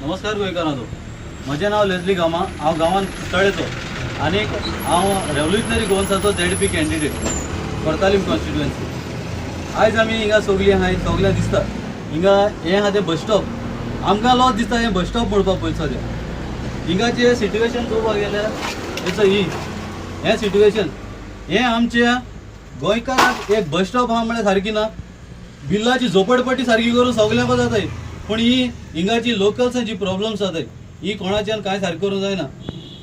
नमस्कार गोंयकारांचो, म्हजें नांव लेस्ली गामा. हांव गांवांत तळेचो आनी हांव रेव्होल्युशनरी गोवन्साचो ZP कॅन्डिडेट कोर्तालीम कॉन्स्टिट्युएन्सी. आयज आमी हिंगा सगळीं आहाय, सगळ्यांक दिसता हिंगा हें आहा तें बस स्टॉप. आमकां लॉस दिसता हें बस स्टॉप म्हणपाक पयलीं सद्या. हिंगाचें सिट्युएशन पळोवपाक गेल्यार हें सिट्युएशन हें आमच्या गोंयकारांक एक बस स्टॉप आहा म्हळ्यार सारकी ना. बिल्लाची झोपडपट्टी सारकी करून सगळ्यांक जाताय, पूण ही हिंगाची लोकल्सांची प्रॉब्लम्स जाताय ही कोणाच्यान कांय सारकी करूंक जायना.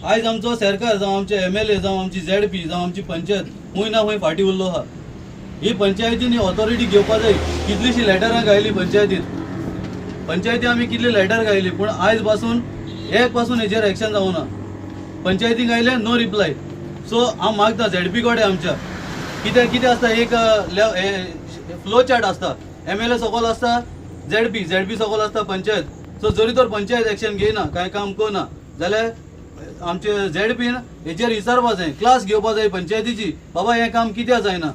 आयज आमचो सरकार जावं आमचे MLA जावं आमची ZP जावं आमची पंचायत खूंय ना खूंय फाटी उरलो आहा. ही पंचायतीन ऑथॉरिटी घेवपाक जाय. कितलींशीं लेटरां घायलीं पंचायती आमी कितली लेटर घायली, पूण आयज पासून एक पासून हेचेर एक्शन जावना. पंचायतीक घायलें नो रिप्लाय. सो हांव मागता ZP कडेन आमच्या कितें आसता एक फ्लो चार्ट आसता. MLA सकयल आसता ZP सकयल आसता पंचायत. सो जरी तर पंचायत एक्शन घेयना, कांय काम करना जाल्यार आमचे ZPन हेचेर विचारपा जाय, क्लास घेवपा जाय पंचायतीची, बाबा हें काम कित्याक जायना.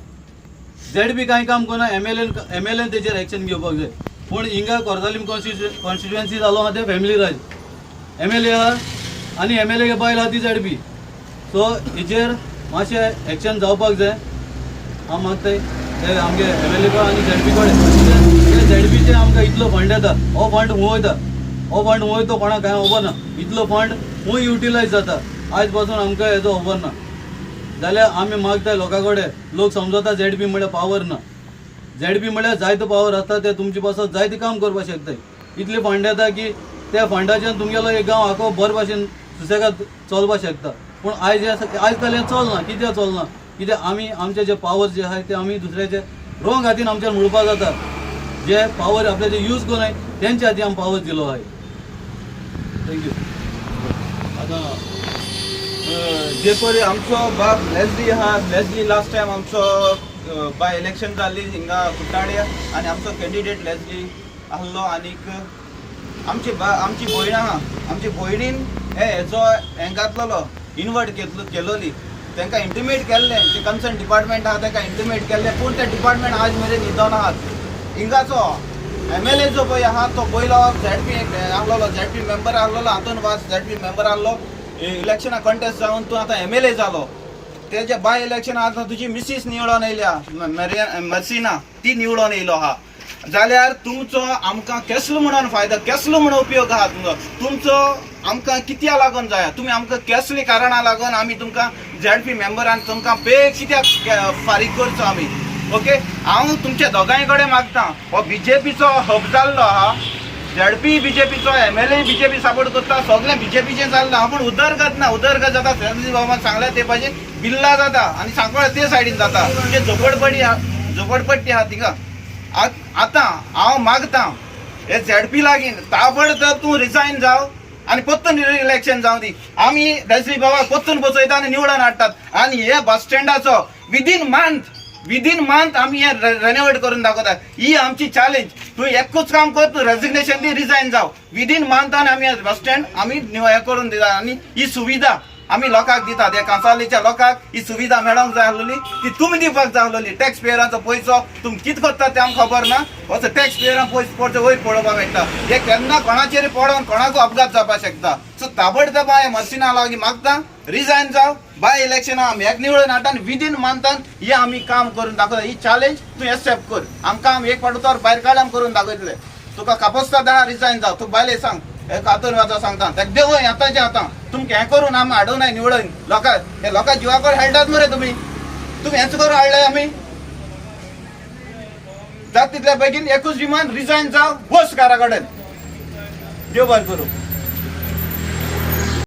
ZP कांय काम करना, MLAन तेचेर एक्शन घेवपाक जाय. पूण हिंगा कोर्तालीम कॉन्स्टिट्युएन्सी जालो आहा तें फॅमिली राज. MLA आहा आनी MLA बायल आहा ती ZP. सो हेचेर मातशें एक्शन जावपाक जाय. हांव मागताय ते आमगे MLA कडेन आनी ZP कडेन. ZPचे आमकां इतलो फंड येता, हो फंड वयता कोणाक कांय खबर ना. इतलो फंड खूंय युटिलायज जाता, आयज पासून आमकां हेजो खबर ना. जाल्यार आमी मागताय लोकां कडेन. लोक समजता ZP म्हळ्यार पावर ना. ZP म्हळ्यार जायतो पावर आसता, ते तुमचे पासत जायतें काम करपाक शकताय. इतले फंड येता की त्या फंडाच्यान तुमगेलो एक गांव आखो बरे भाशेन सुसेगाद चलपाक शकता. पूण आयज काल हें चलना. कित्याक चलना? कित्याक आमी आमचे जे पावर जे आहाय ते आमी दुसऱ्याचे रॉंग हातीन आमच्यान म्हणपाक जाता. जे पावर आपले जे यूज करूनाय तेंच्या हाती आमी पावर दिलो आहाय. थँक्यू. आता जे परी आमचो बाब लेस्ली आहा, लेस्ली लास्ट टायम आमचो बाय इलेक्शन जाल्ली हिंगा कुट्टाडे आनी आमचो कॅन्डिडेट लेस्ली आहलो. आनीक आमची भयण आहा, आमची भयणीन हेजो हें घातलेलो इन्वर्ट केलोली. तांकां इंटिमेट केल्लें, ते कन्सर्न डिपार्टमेंट आहा तांकां इंटिमेट केल्लें, पूण ते डिपार्टमेंट आज मेरेन न्हिदोन आहात. हिंगाचो MLA जो पळय आहा तो पयलो ZP आहलोलो, ZP मेंबर आहलोलो. हातून वास ZP मेंबर आहलो. इलेक्शना कंटेस्ट जावन तूं आतां MLA जालो. तेजे बाय इलेक्शन आतां तुजी मिसीस निवडून येयल्या, मर्सिना, ती निवडून येयलो आहा. जाल्यार तुमचो आमकां केसलो म्हणून फायदो, केसलो म्हणून उपयोग आहा तुमचो आमकां कित्याक लागून जाय? तुमी आमकां केसली कारणां लागून आमी तुमकां ZP मेंबरान तुमकां पे कित्याक फारीक करचो आमी? ओके, हांव तुमच्या दोगांय कडेन मागता. हो BJPचो हब जाल्लो आहा. ZP BJPचो, MLA BJP सपोर्ट करता, सगळें BJPचें जाल्लें आहा. पूण उदरगत ना. उदरगत जाता फॅमिली बाबान सांगलें ते भाशेन बिल्ला जाता आनी सांकवाळ ते सायडीन जाता. म्हणजे झोपडपट्टी आहा थिंगा. आतां हांव मागता हे ZP लागीं ताबडतोब तूं रिजायन जाव आनी परतून इलेक्शन जावं दी. आमी लेस्ली बाबा परतून बसयता आनी निवडून हाडटात. आनी हे बस स्टँडाचो विदीन मंथ आमी हे रेनोवेट करून दाखवतात. ही आमची चॅलेंज. तूं एकूच काम कर, तूं रेजिग्नेशन दी, रिजायन जाव. विदीन मंथान आमी बस स्टँड आमी हे करून दिता. आनी ही सुविधा आमी लोकांक दितात. ह्या कांसावलीच्या लोकांक ही सुविधा मेळोंक जाय आसलोली, ती तुमी दिवपाक जाय आसलोली. टॅक्स पेयरांचो पयसो तुमी कितें करतात तें आमकां खबर ना. असो टॅक्स पेयरां पयसो पडचो वयर पडोवपाक मेळटा. हे केन्ना कोणाचेर पडोन कोणाकूय अपघात जावपाक शकता. सो ताबडतोब हांव मर्सिना लागीं मागता रिजायन जाव. बाय इलेक्शना आमी एक निवडून हाडटा आनी विदीन मंथान हे आमी काम करून दाखयता. ही चॅलेंज तूं एक्सेप्ट कर. आमकां एक फावट तर भायर काडून करून दाखयतले. तुका कापोस्ता धा रिजायन जाव. तूं बायले सांग, एक हातून वाचो सांगता ताका देवय आतांच्या हातां. तुमकां हें करून आमी हाडूनाय निवडून लोकांक. हे लोकां जिवाकोर हाडटात मरे तुमी हेंच करून हाडले आमी. जाता तितल्या बेगीन एकूच डिमांड, रिजायन जाव, वच घरा कडेन. देव बरें करूं.